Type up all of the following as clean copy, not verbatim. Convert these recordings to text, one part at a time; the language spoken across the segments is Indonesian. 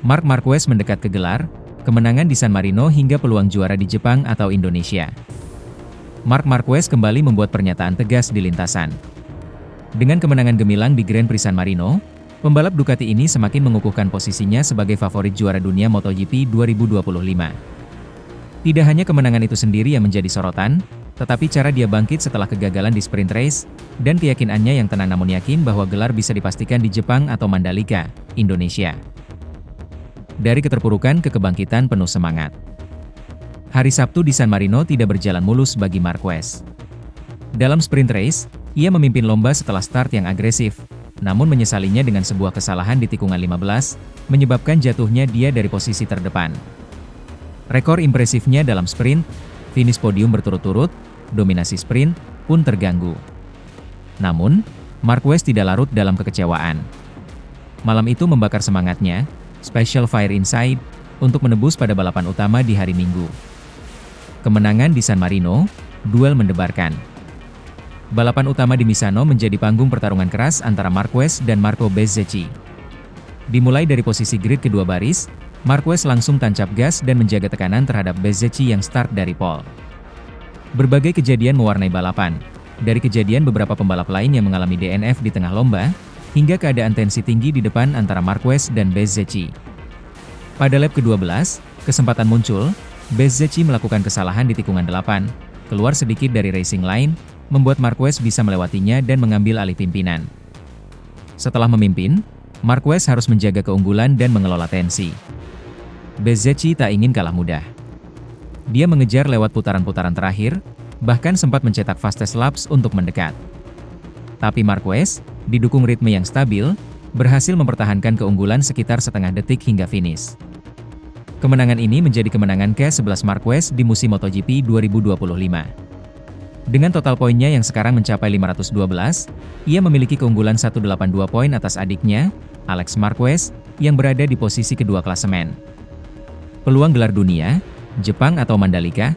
Marc Marquez mendekat ke gelar, kemenangan di San Marino hingga peluang juara di Jepang atau Indonesia. Marc Marquez kembali membuat pernyataan tegas di lintasan. Dengan kemenangan gemilang di Grand Prix San Marino, pembalap Ducati ini semakin mengukuhkan posisinya sebagai favorit juara dunia MotoGP 2025. Tidak hanya kemenangan itu sendiri yang menjadi sorotan, tetapi cara dia bangkit setelah kegagalan di sprint race, dan keyakinannya yang tenang namun yakin bahwa gelar bisa dipastikan di Jepang atau Mandalika, Indonesia. Dari keterpurukan ke kebangkitan penuh semangat. Hari Sabtu di San Marino tidak berjalan mulus bagi Marquez. Dalam sprint race, ia memimpin lomba setelah start yang agresif, namun menyesalinya dengan sebuah kesalahan di tikungan 15, menyebabkan jatuhnya dia dari posisi terdepan. Rekor impresifnya dalam sprint, finish podium berturut-turut, dominasi sprint, pun terganggu. Namun, Marquez tidak larut dalam kekecewaan. Malam itu membakar semangatnya, Special Fire Inside, untuk menebus pada balapan utama di hari Minggu. Kemenangan di San Marino, duel mendebarkan. Balapan utama di Misano menjadi panggung pertarungan keras antara Marquez dan Marco Bezzecchi. Dimulai dari posisi grid kedua baris, Marquez langsung tancap gas dan menjaga tekanan terhadap Bezzecchi yang start dari pole. Berbagai kejadian mewarnai balapan, dari kejadian beberapa pembalap lain yang mengalami DNF di tengah lomba, hingga keadaan tensi tinggi di depan antara Marquez dan Bezzecchi. Pada lap ke-12, kesempatan muncul, Bezzecchi melakukan kesalahan di tikungan 8, keluar sedikit dari racing line, membuat Marquez bisa melewatinya dan mengambil alih pimpinan. Setelah memimpin, Marquez harus menjaga keunggulan dan mengelola tensi. Bezzecchi tak ingin kalah mudah. Dia mengejar lewat putaran-putaran terakhir, bahkan sempat mencetak fastest laps untuk mendekat. Tapi Marquez, didukung ritme yang stabil, berhasil mempertahankan keunggulan sekitar setengah detik hingga finish. Kemenangan ini menjadi kemenangan ke-11 Marquez di musim MotoGP 2025. Dengan total poinnya yang sekarang mencapai 512, ia memiliki keunggulan 182 poin atas adiknya, Alex Marquez, yang berada di posisi kedua klasemen. Peluang gelar dunia, Jepang atau Mandalika?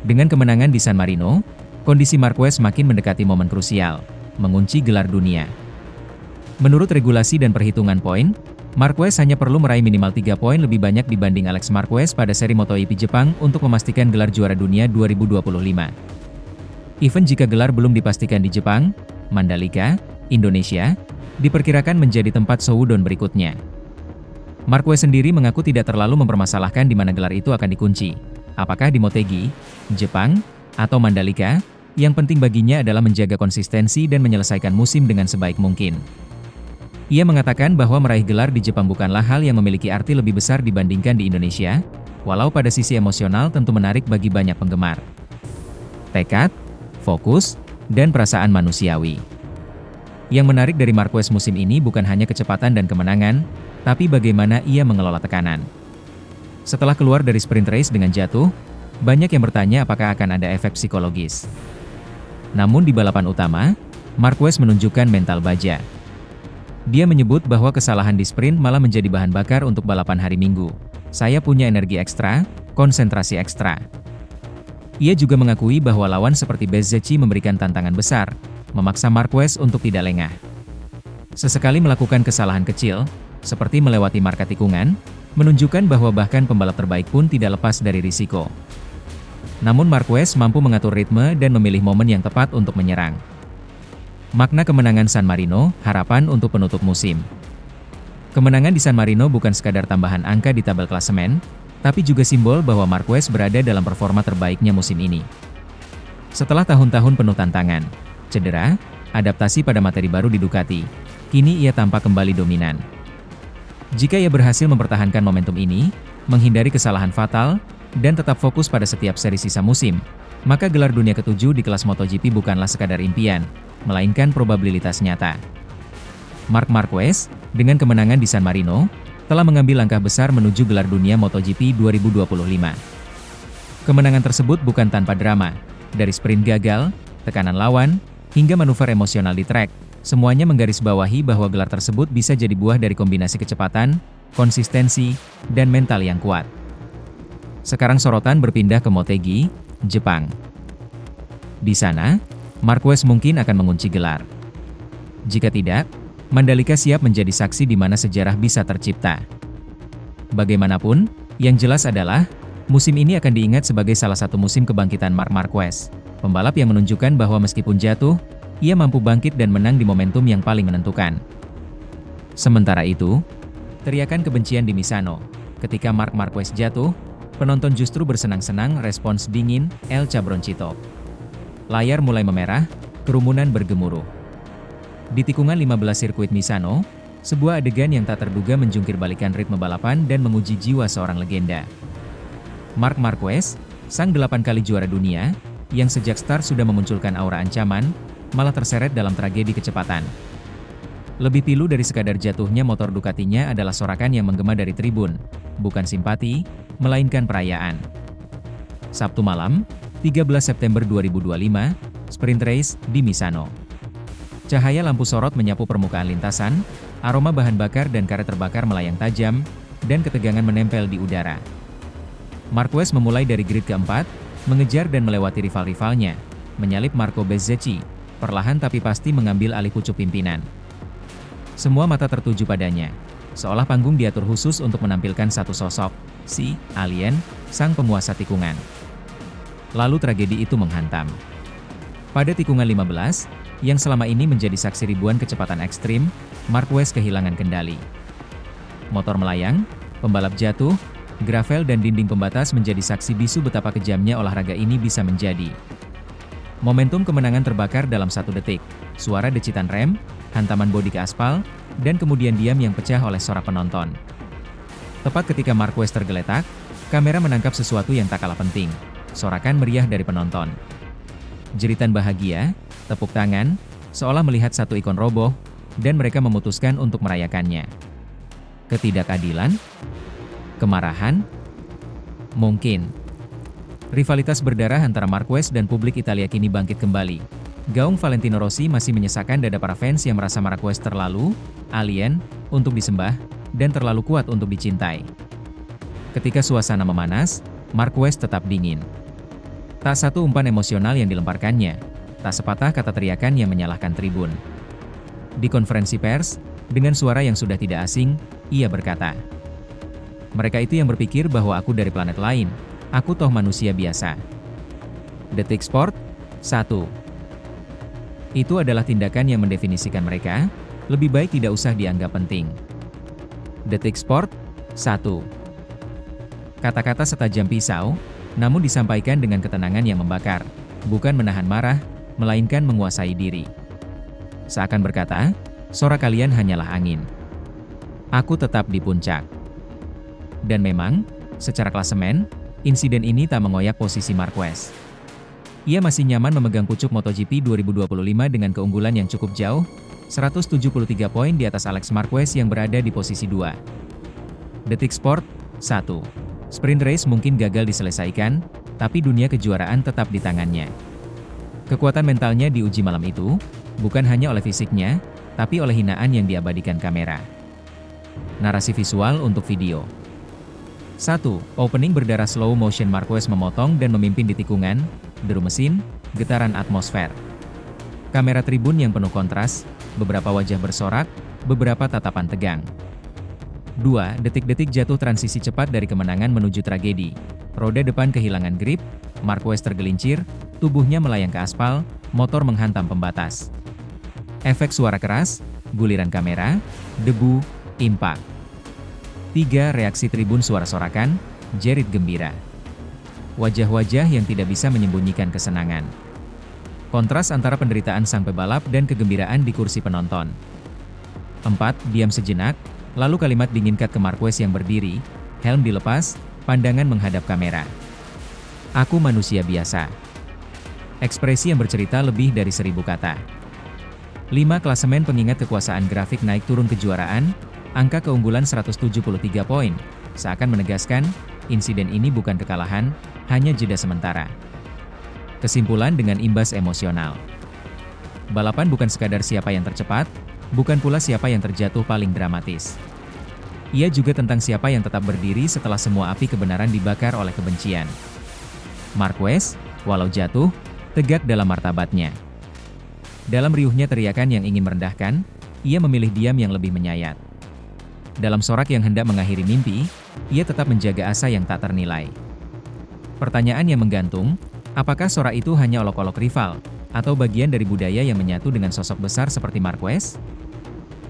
Dengan kemenangan di San Marino, kondisi Marquez makin mendekati momen krusial, mengunci gelar dunia. Menurut regulasi dan perhitungan poin, Marquez hanya perlu meraih minimal 3 poin lebih banyak dibanding Alex Marquez pada seri MotoGP Jepang untuk memastikan gelar juara dunia 2025. Even jika gelar belum dipastikan di Jepang, Mandalika, Indonesia, diperkirakan menjadi tempat showdown berikutnya. Marquez sendiri mengaku tidak terlalu mempermasalahkan di mana gelar itu akan dikunci. Apakah di Motegi, Jepang, atau Mandalika, yang penting baginya adalah menjaga konsistensi dan menyelesaikan musim dengan sebaik mungkin. Ia mengatakan bahwa meraih gelar di Jepang bukanlah hal yang memiliki arti lebih besar dibandingkan di Indonesia, walau pada sisi emosional tentu menarik bagi banyak penggemar. Tekad, fokus, dan perasaan manusiawi. Yang menarik dari Marquez musim ini bukan hanya kecepatan dan kemenangan, tapi bagaimana ia mengelola tekanan. Setelah keluar dari sprint race dengan jatuh, banyak yang bertanya apakah akan ada efek psikologis. Namun di balapan utama, Marquez menunjukkan mental baja. Dia menyebut bahwa kesalahan di sprint malah menjadi bahan bakar untuk balapan hari Minggu. Saya punya energi ekstra, konsentrasi ekstra. Ia juga mengakui bahwa lawan seperti Bezzecchi memberikan tantangan besar, memaksa Marquez untuk tidak lengah. Sesekali melakukan kesalahan kecil, seperti melewati marka tikungan, menunjukkan bahwa bahkan pembalap terbaik pun tidak lepas dari risiko. Namun Marquez mampu mengatur ritme dan memilih momen yang tepat untuk menyerang. Makna kemenangan San Marino, harapan untuk penutup musim. Kemenangan di San Marino bukan sekadar tambahan angka di tabel klasemen, tapi juga simbol bahwa Marquez berada dalam performa terbaiknya musim ini. Setelah tahun-tahun penuh tantangan, cedera, adaptasi pada materi baru di Ducati, kini ia tampak kembali dominan. Jika ia berhasil mempertahankan momentum ini, menghindari kesalahan fatal, dan tetap fokus pada setiap seri sisa musim, maka gelar dunia ke-7 di kelas MotoGP bukanlah sekadar impian, melainkan probabilitas nyata. Marc Marquez, dengan kemenangan di San Marino, telah mengambil langkah besar menuju gelar dunia MotoGP 2025. Kemenangan tersebut bukan tanpa drama, dari sprint gagal, tekanan lawan, hingga manuver emosional di trek, semuanya menggarisbawahi bahwa gelar tersebut bisa jadi buah dari kombinasi kecepatan, konsistensi, dan mental yang kuat. Sekarang sorotan berpindah ke Motegi, Jepang. Di sana, Marquez mungkin akan mengunci gelar. Jika tidak, Mandalika siap menjadi saksi di mana sejarah bisa tercipta. Bagaimanapun, yang jelas adalah, musim ini akan diingat sebagai salah satu musim kebangkitan Marc Marquez, pembalap yang menunjukkan bahwa meskipun jatuh, ia mampu bangkit dan menang di momentum yang paling menentukan. Sementara itu, teriakan kebencian di Misano. Ketika Marc Marquez jatuh, penonton justru bersenang-senang respons dingin El Cabroncito. Layar mulai memerah, kerumunan bergemuruh. Di tikungan 15 sirkuit Misano, sebuah adegan yang tak terduga menjungkir balikan ritme balapan dan menguji jiwa seorang legenda. Marc Marquez, sang 8 kali juara dunia, yang sejak start sudah memunculkan aura ancaman, malah terseret dalam tragedi kecepatan. Lebih pilu dari sekadar jatuhnya motor Ducatinya adalah sorakan yang menggema dari tribun, bukan simpati, melainkan perayaan. Sabtu malam, 13 September 2025, sprint race di Misano. Cahaya lampu sorot menyapu permukaan lintasan, aroma bahan bakar dan karet terbakar melayang tajam, dan ketegangan menempel di udara. Marquez memulai dari grid keempat, mengejar dan melewati rival-rivalnya, menyalip Marco Bezzecchi, perlahan tapi pasti mengambil alih pucuk pimpinan. Semua mata tertuju padanya, seolah panggung diatur khusus untuk menampilkan satu sosok, si alien, sang penguasa tikungan. Lalu tragedi itu menghantam. Pada tikungan 15, yang selama ini menjadi saksi ribuan kecepatan ekstrim, Marquez kehilangan kendali. Motor melayang, pembalap jatuh, gravel dan dinding pembatas menjadi saksi bisu betapa kejamnya olahraga ini bisa menjadi. Momentum kemenangan terbakar dalam 1 detik, suara decitan rem, hantaman bodi ke aspal, dan kemudian diam yang pecah oleh sorak penonton. Tepat ketika Marquez tergeletak, kamera menangkap sesuatu yang tak kalah penting, sorakan meriah dari penonton. Jeritan bahagia, tepuk tangan, seolah melihat satu ikon roboh, dan mereka memutuskan untuk merayakannya. Ketidakadilan? Kemarahan? Mungkin. Rivalitas berdarah antara Marquez dan publik Italia kini bangkit kembali. Gaung Valentino Rossi masih menyesakkan dada para fans yang merasa Marquez terlalu alien untuk disembah dan terlalu kuat untuk dicintai. Ketika suasana memanas, Marquez tetap dingin. Tak satu umpan emosional yang dilemparkannya, tak sepatah kata teriakan yang menyalahkan tribun. Di konferensi pers, dengan suara yang sudah tidak asing, ia berkata, "Mereka itu yang berpikir bahwa aku dari planet lain, aku toh manusia biasa." Detik Sport, 1. Itu adalah tindakan yang mendefinisikan mereka, lebih baik tidak usah dianggap penting. Detik Sport, 1. Kata-kata setajam pisau, namun disampaikan dengan ketenangan yang membakar, bukan menahan marah, melainkan menguasai diri. Seakan berkata, sorak kalian hanyalah angin. Aku tetap di puncak. Dan memang, secara klasemen, insiden ini tak mengoyak posisi Marquez. Ia masih nyaman memegang pucuk MotoGP 2025 dengan keunggulan yang cukup jauh, 173 poin di atas Alex Marquez yang berada di posisi 2. Detik Sport, 1. Sprint race mungkin gagal diselesaikan, tapi dunia kejuaraan tetap di tangannya. Kekuatan mentalnya diuji malam itu, bukan hanya oleh fisiknya, tapi oleh hinaan yang diabadikan kamera. Narasi visual untuk video. 1. Opening berdarah slow motion Marquez memotong dan memimpin di tikungan, deru mesin, getaran atmosfer. Kamera tribun yang penuh kontras, beberapa wajah bersorak, beberapa tatapan tegang. 2. Detik-detik jatuh transisi cepat dari kemenangan menuju tragedi. Roda depan kehilangan grip, Marquez tergelincir, tubuhnya melayang ke aspal, motor menghantam pembatas. Efek suara keras, guliran kamera, debu, impak. 3. Reaksi tribun suara sorakan, jerit gembira. Wajah-wajah yang tidak bisa menyembunyikan kesenangan. Kontras antara penderitaan sang pebalap dan kegembiraan di kursi penonton. 4. Diam sejenak, lalu kalimat dingin cut ke Marquez yang berdiri, helm dilepas, pandangan menghadap kamera. Aku manusia biasa. Ekspresi yang bercerita lebih dari 1000 kata. 5. Klasemen pengingat kekuasaan grafik naik turun kejuaraan, angka keunggulan 173 poin, seakan menegaskan, insiden ini bukan kekalahan, hanya jeda sementara. Kesimpulan dengan imbas emosional. Balapan bukan sekadar siapa yang tercepat, bukan pula siapa yang terjatuh paling dramatis. Ia juga tentang siapa yang tetap berdiri setelah semua api kebenaran dibakar oleh kebencian. Marquez, walau jatuh, tegak dalam martabatnya. Dalam riuhnya teriakan yang ingin merendahkan, ia memilih diam yang lebih menyayat. Dalam sorak yang hendak mengakhiri mimpi, ia tetap menjaga asa yang tak ternilai. Pertanyaan yang menggantung, apakah Sora itu hanya olok-olok rival, atau bagian dari budaya yang menyatu dengan sosok besar seperti Marquez?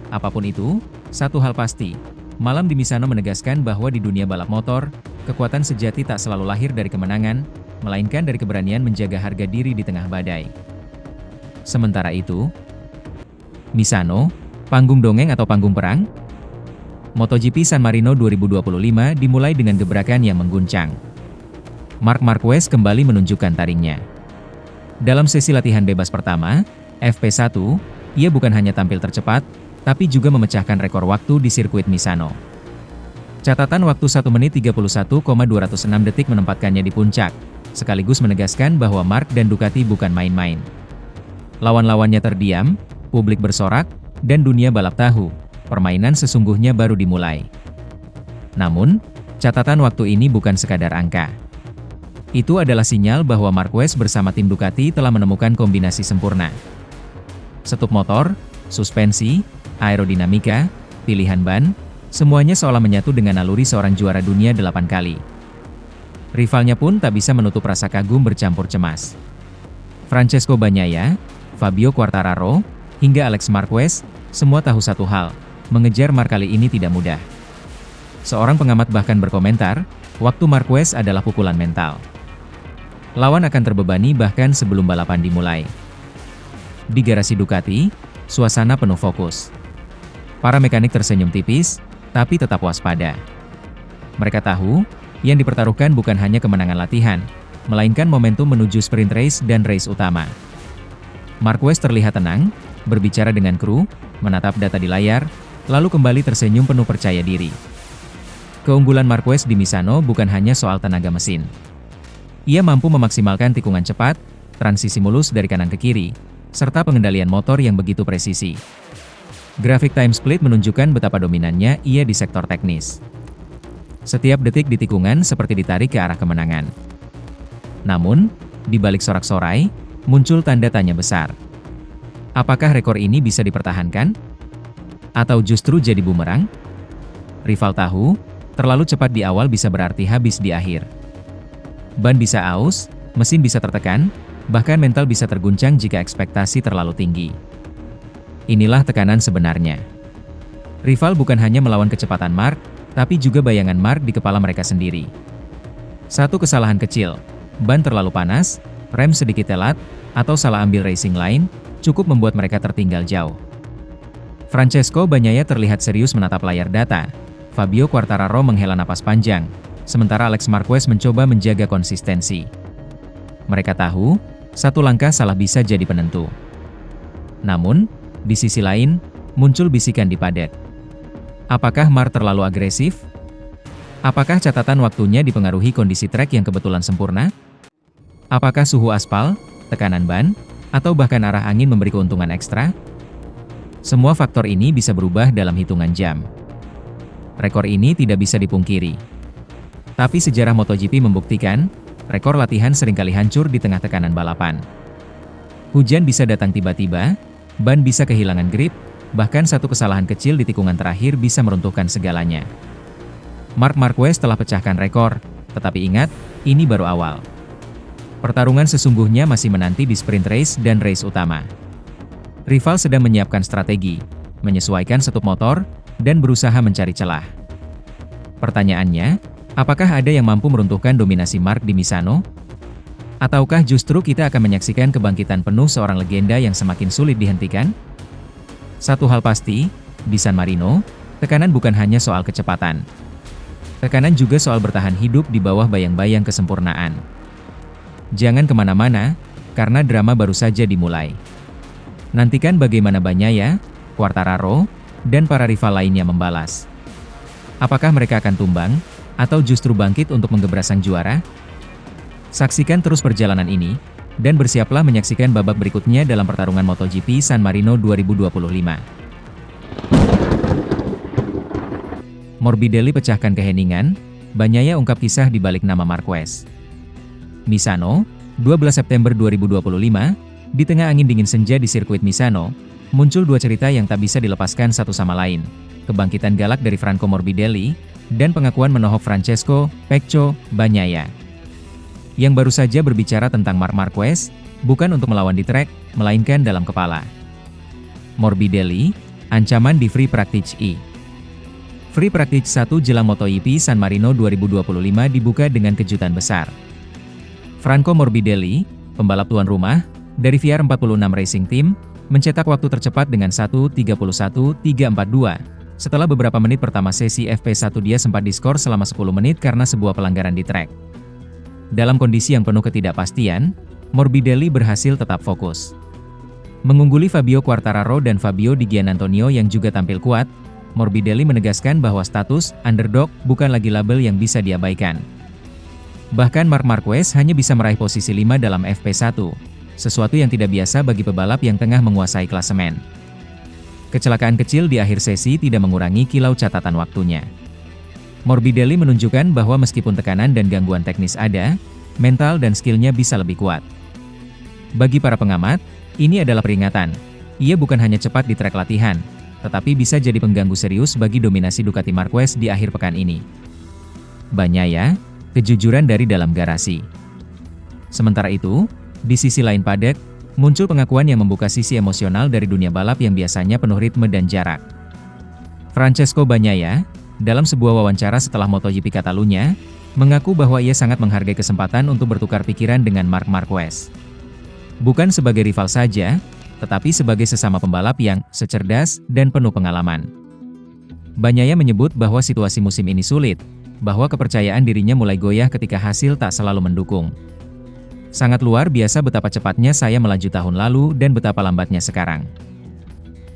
Apapun itu, satu hal pasti, malam di Misano menegaskan bahwa di dunia balap motor, kekuatan sejati tak selalu lahir dari kemenangan, melainkan dari keberanian menjaga harga diri di tengah badai. Sementara itu, Misano, panggung dongeng atau panggung perang? MotoGP San Marino 2025 dimulai dengan gebrakan yang mengguncang. Marc Marquez kembali menunjukkan taringnya. Dalam sesi latihan bebas pertama, FP1, ia bukan hanya tampil tercepat, tapi juga memecahkan rekor waktu di sirkuit Misano. Catatan waktu 1 menit 31,206 detik menempatkannya di puncak, sekaligus menegaskan bahwa Marc dan Ducati bukan main-main. Lawan-lawannya terdiam, publik bersorak, dan dunia balap tahu, permainan sesungguhnya baru dimulai. Namun, catatan waktu ini bukan sekadar angka. Itu adalah sinyal bahwa Marquez bersama tim Ducati telah menemukan kombinasi sempurna. Setup motor, suspensi, aerodinamika, pilihan ban, semuanya seolah menyatu dengan naluri seorang juara dunia 8 kali. Rivalnya pun tak bisa menutup rasa kagum bercampur cemas. Francesco Bagnaia, Fabio Quartararo, hingga Alex Marquez, semua tahu satu hal, mengejar Marc kali ini tidak mudah. Seorang pengamat bahkan berkomentar, waktu Marquez adalah pukulan mental. Lawan akan terbebani bahkan sebelum balapan dimulai. Di garasi Ducati, suasana penuh fokus. Para mekanik tersenyum tipis, tapi tetap waspada. Mereka tahu, yang dipertaruhkan bukan hanya kemenangan latihan, melainkan momentum menuju sprint race dan race utama. Marquez terlihat tenang, berbicara dengan kru, menatap data di layar, lalu kembali tersenyum penuh percaya diri. Keunggulan Marquez di Misano bukan hanya soal tenaga mesin. Ia mampu memaksimalkan tikungan cepat, transisi mulus dari kanan ke kiri, serta pengendalian motor yang begitu presisi. Grafik time split menunjukkan betapa dominannya ia di sektor teknis. Setiap detik di tikungan seperti ditarik ke arah kemenangan. Namun, di balik sorak-sorai, muncul tanda tanya besar. Apakah rekor ini bisa dipertahankan? Atau justru jadi bumerang? Rival tahu, terlalu cepat di awal bisa berarti habis di akhir. Ban bisa aus, mesin bisa tertekan, bahkan mental bisa terguncang jika ekspektasi terlalu tinggi. Inilah tekanan sebenarnya. Rival bukan hanya melawan kecepatan Marc, tapi juga bayangan Marc di kepala mereka sendiri. Satu kesalahan kecil, ban terlalu panas, rem sedikit telat, atau salah ambil racing line, cukup membuat mereka tertinggal jauh. Francesco Bagnaia terlihat serius menatap layar data. Fabio Quartararo menghela napas panjang, sementara Alex Marquez mencoba menjaga konsistensi. Mereka tahu, satu langkah salah bisa jadi penentu. Namun, di sisi lain, muncul bisikan di padet. Apakah Marc terlalu agresif? Apakah catatan waktunya dipengaruhi kondisi trek yang kebetulan sempurna? Apakah suhu aspal, tekanan ban, atau bahkan arah angin memberi keuntungan ekstra? Semua faktor ini bisa berubah dalam hitungan jam. Rekor ini tidak bisa dipungkiri. Tapi sejarah MotoGP membuktikan, rekor latihan seringkali hancur di tengah tekanan balapan. Hujan bisa datang tiba-tiba, ban bisa kehilangan grip, bahkan satu kesalahan kecil di tikungan terakhir bisa meruntuhkan segalanya. Marc Marquez telah pecahkan rekor, tetapi ingat, ini baru awal. Pertarungan sesungguhnya masih menanti di sprint race dan race utama. Rival sedang menyiapkan strategi, menyesuaikan setup motor, dan berusaha mencari celah. Pertanyaannya, apakah ada yang mampu meruntuhkan dominasi Marc di Misano? Ataukah justru kita akan menyaksikan kebangkitan penuh seorang legenda yang semakin sulit dihentikan? Satu hal pasti, di San Marino, tekanan bukan hanya soal kecepatan. Tekanan juga soal bertahan hidup di bawah bayang-bayang kesempurnaan. Jangan kemana-mana, karena drama baru saja dimulai. Nantikan bagaimana Bagnaia, Quartararo, dan para rival lainnya membalas. Apakah mereka akan tumbang, atau justru bangkit untuk menggebrak sang juara? Saksikan terus perjalanan ini, dan bersiaplah menyaksikan babak berikutnya dalam pertarungan MotoGP San Marino 2025. Morbidelli pecahkan keheningan, Bagnaia ungkap kisah di balik nama Marquez. Misano, 12 September 2025, di tengah angin dingin senja di sirkuit Misano, muncul dua cerita yang tak bisa dilepaskan satu sama lain. Kebangkitan galak dari Franco Morbidelli, dan pengakuan menohok Francesco Pecco Bagnaia, yang baru saja berbicara tentang Marc Marquez, bukan untuk melawan di trek, melainkan dalam kepala. Morbidelli, ancaman di Free Practice E. Free Practice 1 jelang MotoGP San Marino 2025 dibuka dengan kejutan besar. Franco Morbidelli, pembalap tuan rumah, dari VR46 Racing Team, mencetak waktu tercepat dengan 1:31.342. Setelah beberapa menit pertama sesi FP1 dia sempat diskor selama 10 menit karena sebuah pelanggaran di trek. Dalam kondisi yang penuh ketidakpastian, Morbidelli berhasil tetap fokus. Mengungguli Fabio Quartararo dan Fabio Di Giannantonio yang juga tampil kuat, Morbidelli menegaskan bahwa status underdog bukan lagi label yang bisa diabaikan. Bahkan Marc Marquez hanya bisa meraih posisi 5 dalam FP1, sesuatu yang tidak biasa bagi pebalap yang tengah menguasai klasemen. Kecelakaan kecil di akhir sesi tidak mengurangi kilau catatan waktunya. Morbidelli menunjukkan bahwa meskipun tekanan dan gangguan teknis ada, mental dan skillnya bisa lebih kuat. Bagi para pengamat, ini adalah peringatan. Ia bukan hanya cepat di trek latihan, tetapi bisa jadi pengganggu serius bagi dominasi Ducati Marquez di akhir pekan ini. Bagnaia, kejujuran dari dalam garasi. Sementara itu, di sisi lain paddock, muncul pengakuan yang membuka sisi emosional dari dunia balap yang biasanya penuh ritme dan jarak. Francesco Bagnaia, dalam sebuah wawancara setelah MotoGP Catalunya, mengaku bahwa ia sangat menghargai kesempatan untuk bertukar pikiran dengan Marc Marquez. Bukan sebagai rival saja, tetapi sebagai sesama pembalap yang secerdas dan penuh pengalaman. Bagnaia menyebut bahwa situasi musim ini sulit, bahwa kepercayaan dirinya mulai goyah ketika hasil tak selalu mendukung. Sangat luar biasa betapa cepatnya saya melaju tahun lalu dan betapa lambatnya sekarang.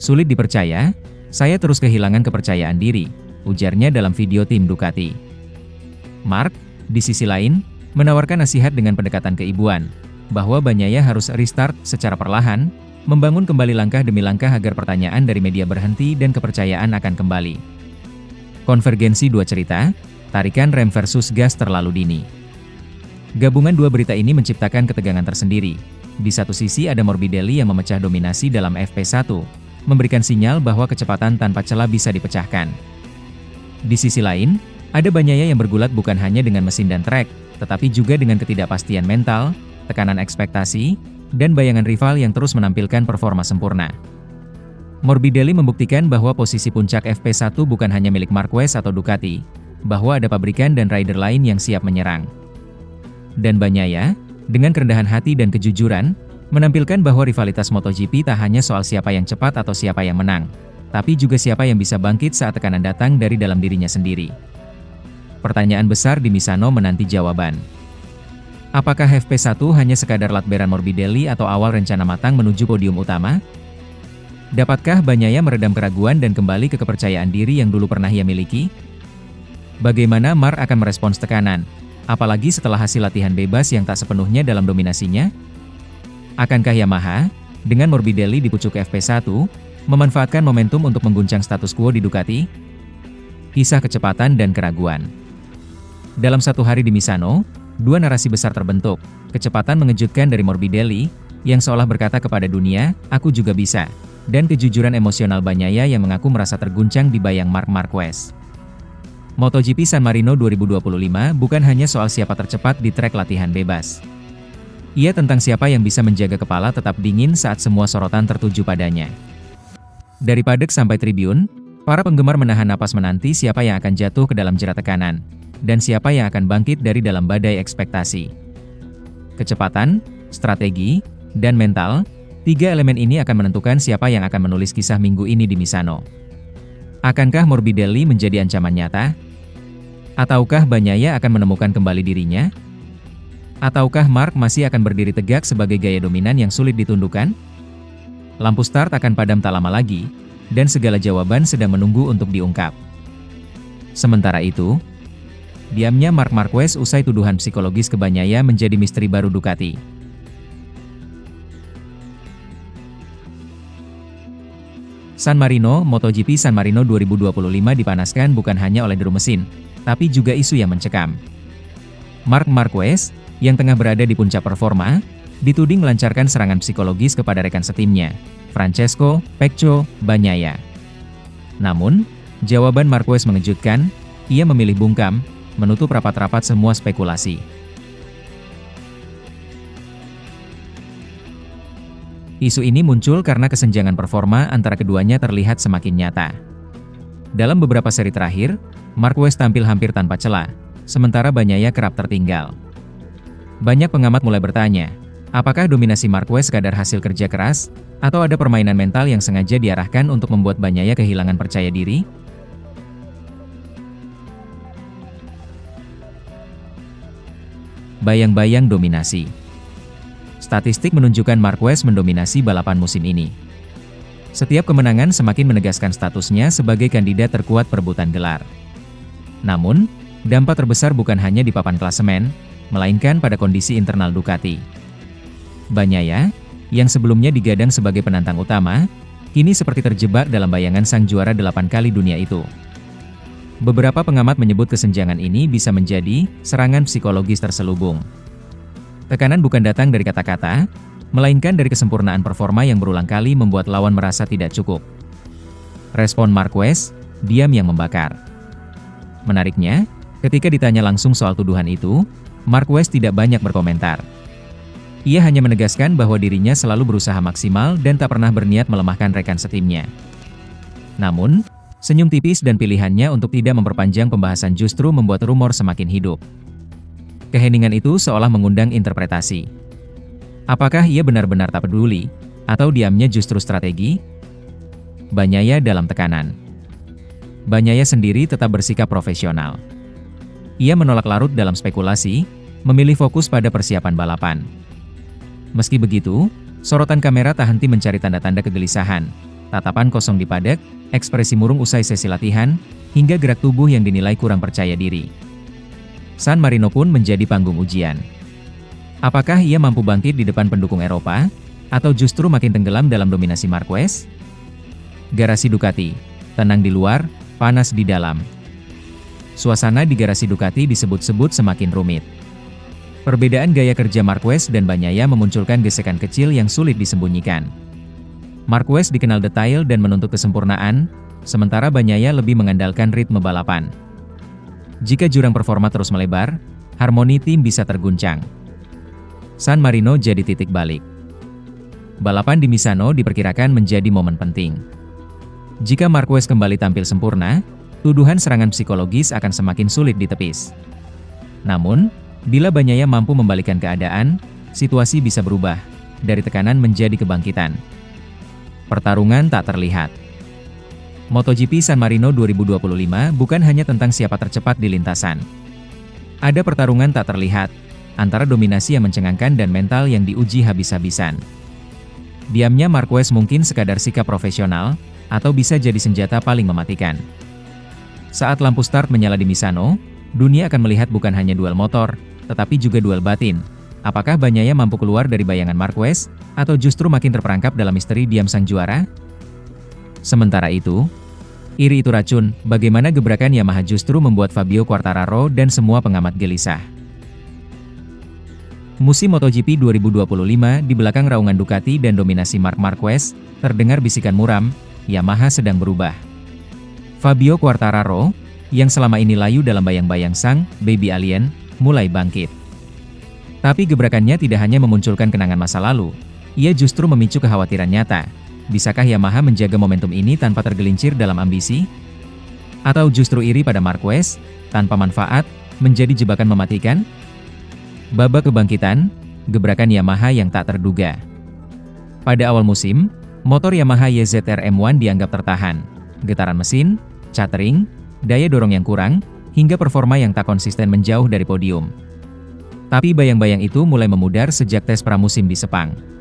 Sulit dipercaya, saya terus kehilangan kepercayaan diri, ujarnya dalam video tim Ducati. Marc, di sisi lain, menawarkan nasihat dengan pendekatan keibuan, bahwa Bagnaia harus restart secara perlahan, membangun kembali langkah demi langkah agar pertanyaan dari media berhenti dan kepercayaan akan kembali. Konvergensi dua cerita, tarikan rem versus gas terlalu dini. Gabungan dua berita ini menciptakan ketegangan tersendiri. Di satu sisi ada Morbidelli yang memecah dominasi dalam FP1, memberikan sinyal bahwa kecepatan tanpa celah bisa dipecahkan. Di sisi lain, ada Bagnaia yang bergulat bukan hanya dengan mesin dan trek, tetapi juga dengan ketidakpastian mental, tekanan ekspektasi, dan bayangan rival yang terus menampilkan performa sempurna. Morbidelli membuktikan bahwa posisi puncak FP1 bukan hanya milik Marquez atau Ducati, bahwa ada pabrikan dan rider lain yang siap menyerang. Dan Bagnaia, dengan kerendahan hati dan kejujuran, menampilkan bahwa rivalitas MotoGP tak hanya soal siapa yang cepat atau siapa yang menang, tapi juga siapa yang bisa bangkit saat tekanan datang dari dalam dirinya sendiri. Pertanyaan besar di Misano menanti jawaban. Apakah FP1 hanya sekadar latberan Morbidelli atau awal rencana matang menuju podium utama? Dapatkah Bagnaia meredam keraguan dan kembali ke kepercayaan diri yang dulu pernah ia miliki? Bagaimana Marc akan merespons tekanan? Apalagi setelah hasil latihan bebas yang tak sepenuhnya dalam dominasinya? Akankah Yamaha, dengan Morbidelli di pucuk FP1, memanfaatkan momentum untuk mengguncang status quo di Ducati? Kisah kecepatan dan keraguan. Dalam satu hari di Misano, dua narasi besar terbentuk. Kecepatan mengejutkan dari Morbidelli, yang seolah berkata kepada dunia, aku juga bisa. Dan kejujuran emosional Bagnaia yang mengaku merasa terguncang di bayang Marc Marquez. MotoGP San Marino 2025 bukan hanya soal siapa tercepat di trek latihan bebas. Ia tentang siapa yang bisa menjaga kepala tetap dingin saat semua sorotan tertuju padanya. Dari paddock sampai tribun, para penggemar menahan napas menanti siapa yang akan jatuh ke dalam jerat tekanan, dan siapa yang akan bangkit dari dalam badai ekspektasi. Kecepatan, strategi, dan mental, tiga elemen ini akan menentukan siapa yang akan menulis kisah minggu ini di Misano. Akankah Morbidelli menjadi ancaman nyata? Ataukah Bagnaia akan menemukan kembali dirinya? Ataukah Marc masih akan berdiri tegak sebagai gaya dominan yang sulit ditundukkan? Lampu start akan padam tak lama lagi, dan segala jawaban sedang menunggu untuk diungkap. Sementara itu, diamnya Marc Marquez usai tuduhan psikologis ke Bagnaia menjadi misteri baru Ducati. San Marino, MotoGP San Marino 2025 dipanaskan bukan hanya oleh deru mesin, tapi juga isu yang mencekam. Marc Marquez, yang tengah berada di puncak performa, dituding melancarkan serangan psikologis kepada rekan setimnya, Francesco Pecco Bagnaia. Namun, jawaban Marquez mengejutkan, ia memilih bungkam, menutup rapat-rapat semua spekulasi. Isu ini muncul karena kesenjangan performa antara keduanya terlihat semakin nyata. Dalam beberapa seri terakhir, Marquez tampil hampir tanpa celah, sementara Bagnaia kerap tertinggal. Banyak pengamat mulai bertanya, apakah dominasi Marquez sekadar hasil kerja keras, atau ada permainan mental yang sengaja diarahkan untuk membuat Bagnaia kehilangan percaya diri? Bayang-bayang dominasi. Statistik menunjukkan Marquez mendominasi balapan musim ini. Setiap kemenangan semakin menegaskan statusnya sebagai kandidat terkuat perebutan gelar. Namun, dampak terbesar bukan hanya di papan klasemen, melainkan pada kondisi internal Ducati. Bagnaia, yang sebelumnya digadang sebagai penantang utama, kini seperti terjebak dalam bayangan sang juara 8 kali dunia itu. Beberapa pengamat menyebut kesenjangan ini bisa menjadi serangan psikologis terselubung. Tekanan bukan datang dari kata-kata, melainkan dari kesempurnaan performa yang berulang kali membuat lawan merasa tidak cukup. Respon Marquez, diam yang membakar. Menariknya, ketika ditanya langsung soal tuduhan itu, Marquez tidak banyak berkomentar. Ia hanya menegaskan bahwa dirinya selalu berusaha maksimal dan tak pernah berniat melemahkan rekan setimnya. Namun, senyum tipis dan pilihannya untuk tidak memperpanjang pembahasan justru membuat rumor semakin hidup. Keheningan itu seolah mengundang interpretasi. Apakah ia benar-benar tak peduli, atau diamnya justru strategi? Bagnaia dalam tekanan. Bagnaia sendiri tetap bersikap profesional. Ia menolak larut dalam spekulasi, memilih fokus pada persiapan balapan. Meski begitu, sorotan kamera tak henti mencari tanda-tanda kegelisahan, tatapan kosong di paddock, ekspresi murung usai sesi latihan, hingga gerak tubuh yang dinilai kurang percaya diri. San Marino pun menjadi panggung ujian. Apakah ia mampu bangkit di depan pendukung Eropa, atau justru makin tenggelam dalam dominasi Marquez? Garasi Ducati, tenang di luar, panas di dalam. Suasana di garasi Ducati disebut-sebut semakin rumit. Perbedaan gaya kerja Marquez dan Bagnaia memunculkan gesekan kecil yang sulit disembunyikan. Marquez dikenal detail dan menuntut kesempurnaan, sementara Bagnaia lebih mengandalkan ritme balapan. Jika jurang performa terus melebar, harmoni tim bisa terguncang. San Marino jadi titik balik. Balapan di Misano diperkirakan menjadi momen penting. Jika Marquez kembali tampil sempurna, tuduhan serangan psikologis akan semakin sulit ditepis. Namun, bila Bagnaia mampu membalikkan keadaan, situasi bisa berubah, dari tekanan menjadi kebangkitan. Pertarungan tak terlihat. MotoGP San Marino 2025 bukan hanya tentang siapa tercepat di lintasan. Ada pertarungan tak terlihat, antara dominasi yang mencengangkan dan mental yang diuji habis-habisan. Diamnya Marquez mungkin sekadar sikap profesional, atau bisa jadi senjata paling mematikan. Saat lampu start menyala di Misano, dunia akan melihat bukan hanya duel motor, tetapi juga duel batin. Apakah Bagnaia mampu keluar dari bayangan Marquez, atau justru makin terperangkap dalam misteri diam sang juara? Sementara itu, iri itu racun, bagaimana gebrakan Yamaha justru membuat Fabio Quartararo dan semua pengamat gelisah. Musim MotoGP 2025 di belakang raungan Ducati dan dominasi Marc Marquez, terdengar bisikan muram, Yamaha sedang berubah. Fabio Quartararo, yang selama ini layu dalam bayang-bayang sang baby alien, mulai bangkit. Tapi gebrakannya tidak hanya memunculkan kenangan masa lalu, ia justru memicu kekhawatiran nyata. Bisakah Yamaha menjaga momentum ini tanpa tergelincir dalam ambisi? Atau justru iri pada Marquez, tanpa manfaat, menjadi jebakan mematikan? Babak kebangkitan, gebrakan Yamaha yang tak terduga. Pada awal musim, motor Yamaha YZR M1 dianggap tertahan. Getaran mesin, catering, daya dorong yang kurang, hingga performa yang tak konsisten menjauh dari podium. Tapi bayang-bayang itu mulai memudar sejak tes pramusim di Sepang.